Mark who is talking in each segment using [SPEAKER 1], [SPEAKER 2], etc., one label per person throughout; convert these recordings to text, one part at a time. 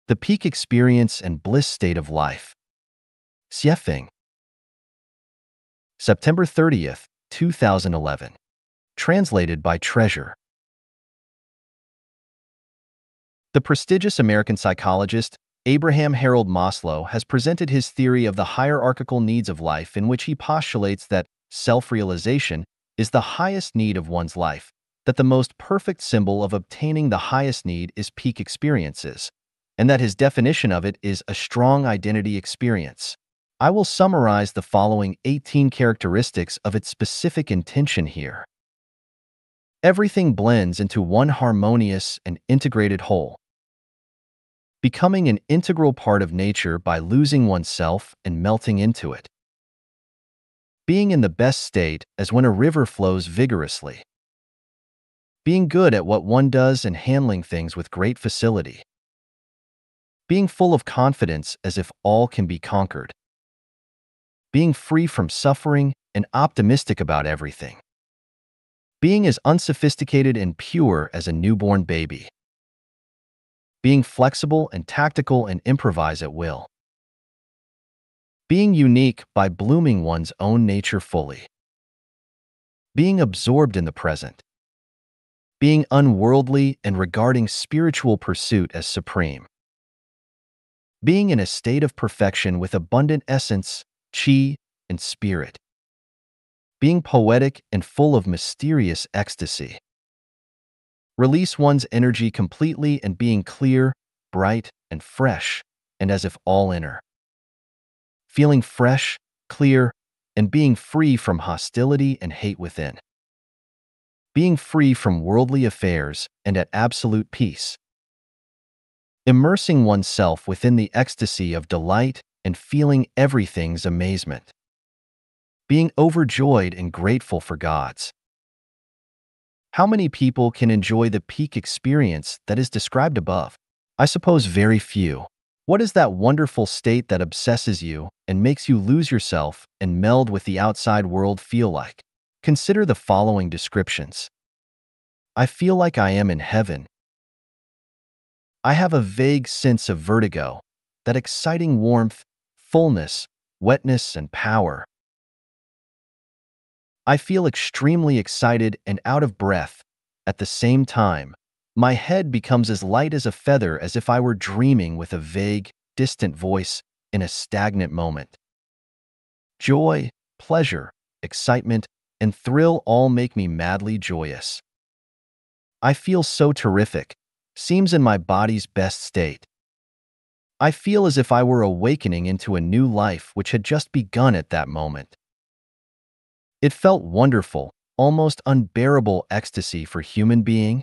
[SPEAKER 1] The peak experience and bliss state of life. Xiefeng. September 30th, 2011. Translated by Treasure. The prestigious American psychologist Abraham Harold Maslow has presented his theory of the hierarchical needs of life, in which he postulates that self-realization is the highest need of one's life, that the most perfect symbol of obtaining the highest need is peak experiences, and that his definition of it is a strong identity experience. I will summarize the following 18 characteristics of its specific intention here. Everything blends into one harmonious and integrated whole. Becoming an integral part of nature by losing oneself and melting into it. Being in the best state as when a river flows vigorously. Being good at what one does and handling things with great facility. Being full of confidence as if all can be conquered. Being free from suffering and optimistic about everything. Being as unsophisticated and pure as a newborn baby. Being flexible and tactical and improvise at will. Being unique by blooming one's own nature fully. Being absorbed in the present. Being unworldly and regarding spiritual pursuit as supreme. Being in a state of perfection with abundant essence, chi, and spirit. Being poetic and full of mysterious ecstasy. Release one's energy completely and being clear, bright, and fresh, and as if all inner. Feeling fresh, clear, and being free from hostility and hate within. Being free from worldly affairs and at absolute peace. Immersing oneself within the ecstasy of delight and feeling everything's amazement. Being overjoyed and grateful for God's. How many people can enjoy the peak experience that is described above? I suppose very few. What is that wonderful state that obsesses you and makes you lose yourself and meld with the outside world feel like? Consider the following descriptions. I feel like I am in heaven. I have a vague sense of vertigo, that exciting warmth, fullness, wetness, and power. I feel extremely excited and out of breath. At the same time, my head becomes as light as a feather, as if I were dreaming with a vague, distant voice in a stagnant moment. Joy, pleasure, excitement, and thrill all make me madly joyous. I feel so terrific, seems in my body's best state. I feel as if I were awakening into a new life which had just begun at that moment. It felt wonderful, almost unbearable ecstasy for human being.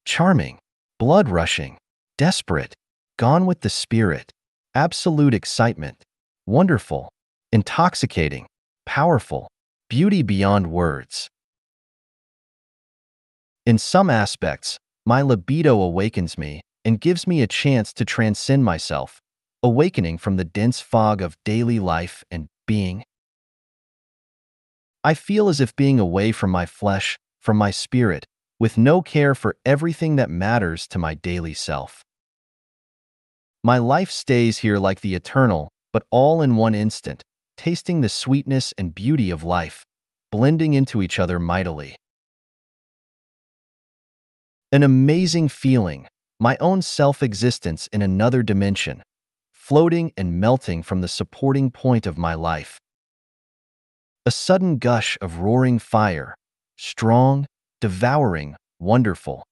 [SPEAKER 1] Charming, blood-rushing, desperate, gone with the spirit, absolute excitement, wonderful, intoxicating, powerful, beauty beyond words. In some aspects, my libido awakens me and gives me a chance to transcend myself, awakening from the dense fog of daily life and being. I feel as if being away from my flesh, from my spirit, with no care for everything that matters to my daily self. My life stays here like the eternal, but all in one instant, tasting the sweetness and beauty of life, blending into each other mightily. An amazing feeling, my own self-existence in another dimension, floating and melting from the supporting point of my life. A sudden gush of roaring fire, strong, devouring, wonderful.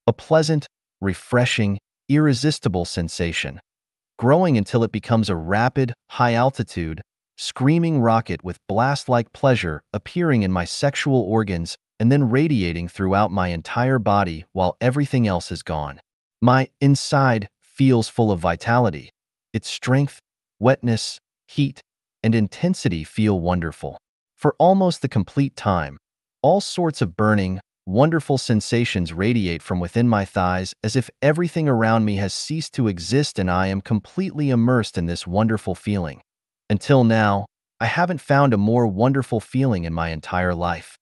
[SPEAKER 1] A pleasant, refreshing, irresistible sensation, growing until it becomes a rapid, high-altitude, screaming rocket with blast-like pleasure appearing in my sexual organs and then radiating throughout my entire body while everything else is gone. My inside feels full of vitality. Its strength, wetness, heat, and intensity feel wonderful. For almost the complete time, all sorts of burning, wonderful sensations radiate from within my thighs as if everything around me has ceased to exist and I am completely immersed in this wonderful feeling. Until now, I haven't found a more wonderful feeling in my entire life.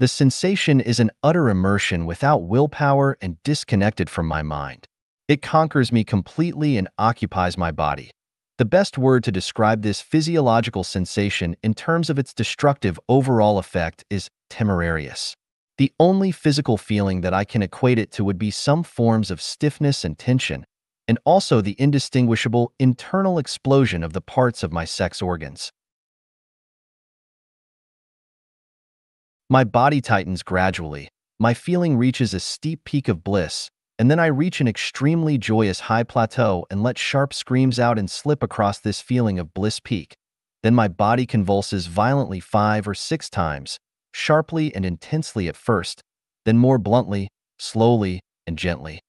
[SPEAKER 1] The sensation is an utter immersion without willpower and disconnected from my mind. It conquers me completely and occupies my body. The best word to describe this physiological sensation in terms of its destructive overall effect is temerarious. The only physical feeling that I can equate it to would be some forms of stiffness and tension, and also the indistinguishable internal explosion of the parts of my sex organs. My body tightens gradually, my feeling reaches a steep peak of bliss, and then I reach an extremely joyous high plateau and let sharp screams out and slip across this feeling of bliss peak. Then my body convulses violently 5 or 6 times, sharply and intensely at first, then more bluntly, slowly, and gently.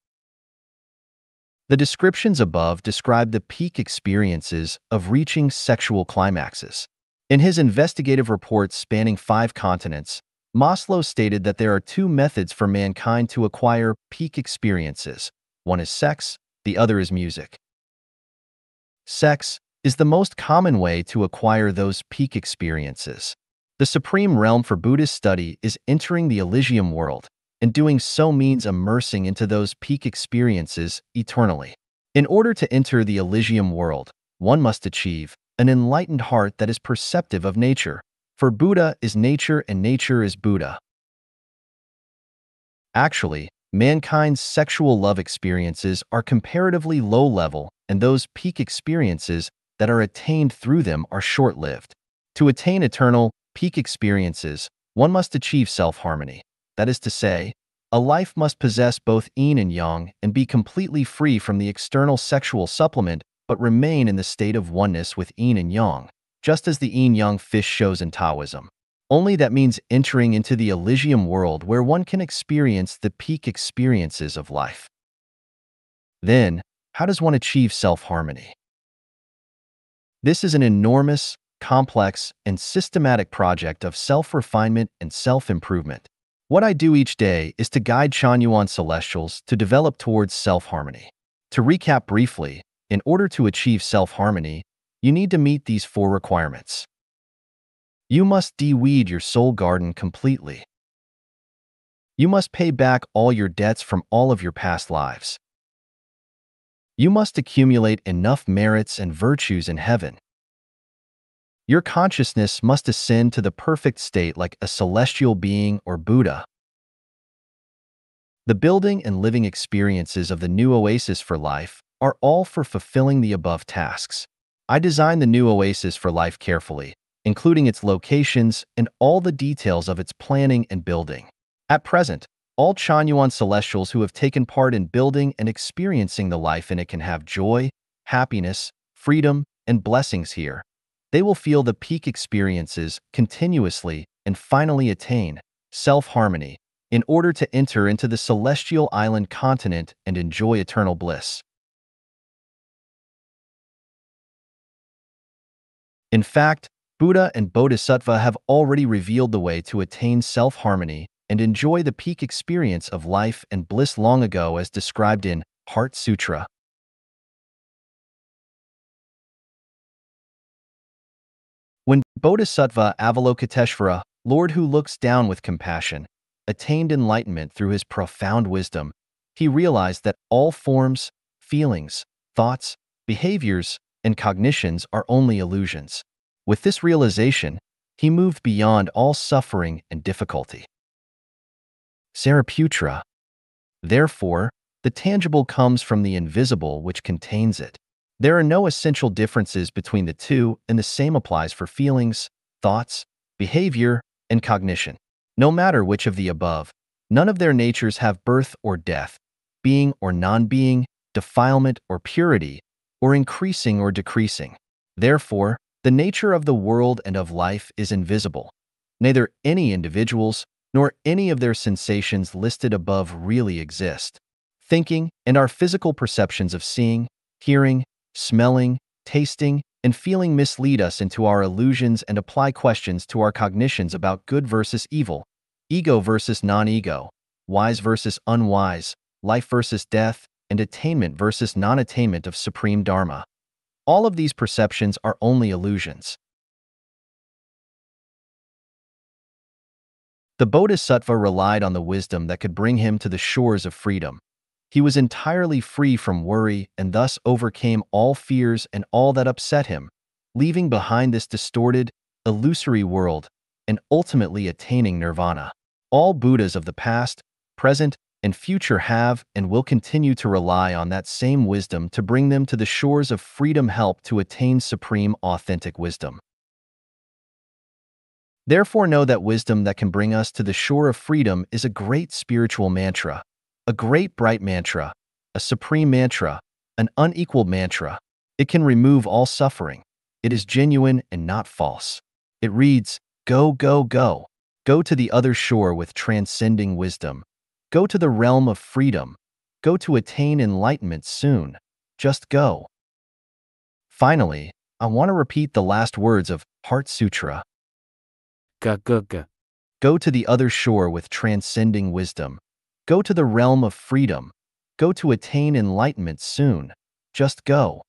[SPEAKER 1] The descriptions above describe the peak experiences of reaching sexual climaxes. In his investigative report spanning 5 continents, Maslow stated that there are 2 methods for mankind to acquire peak experiences. One is sex, the other is music. Sex is the most common way to acquire those peak experiences. The supreme realm for Buddhist study is entering the Elysium world, and doing so means immersing into those peak experiences eternally. In order to enter the Elysium world, one must achieve an enlightened heart that is perceptive of nature, for Buddha is nature and nature is Buddha. Actually, mankind's sexual love experiences are comparatively low level, and those peak experiences that are attained through them are short-lived. To attain eternal, peak experiences, one must achieve self-harmony. That is to say, a life must possess both yin and yang and be completely free from the external sexual supplement but remain in the state of oneness with yin and yang, just as the yin-yang fish shows in Taoism. Only that means entering into the Elysium world where one can experience the peak experiences of life. Then, how does one achieve self-harmony? This is an enormous, complex, and systematic project of self-refinement and self-improvement. What I do each day is to guide Chanyuan Celestials to develop towards self-harmony. To recap briefly, in order to achieve self-harmony, you need to meet these 4 requirements. You must de-weed your soul garden completely. You must pay back all your debts from all of your past lives. You must accumulate enough merits and virtues in heaven. Your consciousness must ascend to the perfect state like a celestial being or Buddha. The building and living experiences of the new oasis for life are all for fulfilling the above tasks. I designed the new oasis for life carefully, including its locations and all the details of its planning and building. At present, all Chanyuan Celestials who have taken part in building and experiencing the life in it can have joy, happiness, freedom, and blessings here. They will feel the peak experiences continuously and finally attain self-harmony in order to enter into the celestial island continent and enjoy eternal bliss. In fact, Buddha and Bodhisattva have already revealed the way to attain self-harmony and enjoy the peak experience of life and bliss long ago as described in Heart Sutra. When Bodhisattva Avalokiteshvara, Lord who looks down with compassion, attained enlightenment through his profound wisdom, he realized that all forms, feelings, thoughts, behaviors, and cognitions are only illusions. With this realization, he moved beyond all suffering and difficulty. Sariputra. Therefore, the tangible comes from the invisible which contains it. There are no essential differences between the two, and the same applies for feelings, thoughts, behavior, and cognition. No matter which of the above, none of their natures have birth or death, being or non-being, defilement or purity, or increasing or decreasing. Therefore, the nature of the world and of life is invisible. Neither any individuals nor any of their sensations listed above really exist. Thinking and our physical perceptions of seeing, hearing, smelling, tasting, and feeling mislead us into our illusions and apply questions to our cognitions about good versus evil, ego versus non-ego, wise versus unwise, life versus death, and attainment versus non-attainment of supreme dharma. All of these perceptions are only illusions. The Bodhisattva relied on the wisdom that could bring him to the shores of freedom. He was entirely free from worry and thus overcame all fears and all that upset him, leaving behind this distorted, illusory world and ultimately attaining nirvana. All Buddhas of the past, present, and future have and will continue to rely on that same wisdom to bring them to the shores of freedom, help to attain supreme authentic wisdom. Therefore, know that wisdom that can bring us to the shore of freedom is a great spiritual mantra, a great bright mantra, a supreme mantra, an unequaled mantra. It can remove all suffering. It is genuine and not false. It reads, "Go, go, go. Go to the other shore with transcending wisdom. Go to the realm of freedom. Go to attain enlightenment soon. Just go." Finally, I want to repeat the last words of Heart Sutra. Go to the other shore with transcending wisdom. Go to the realm of freedom. Go to attain enlightenment soon. Just go.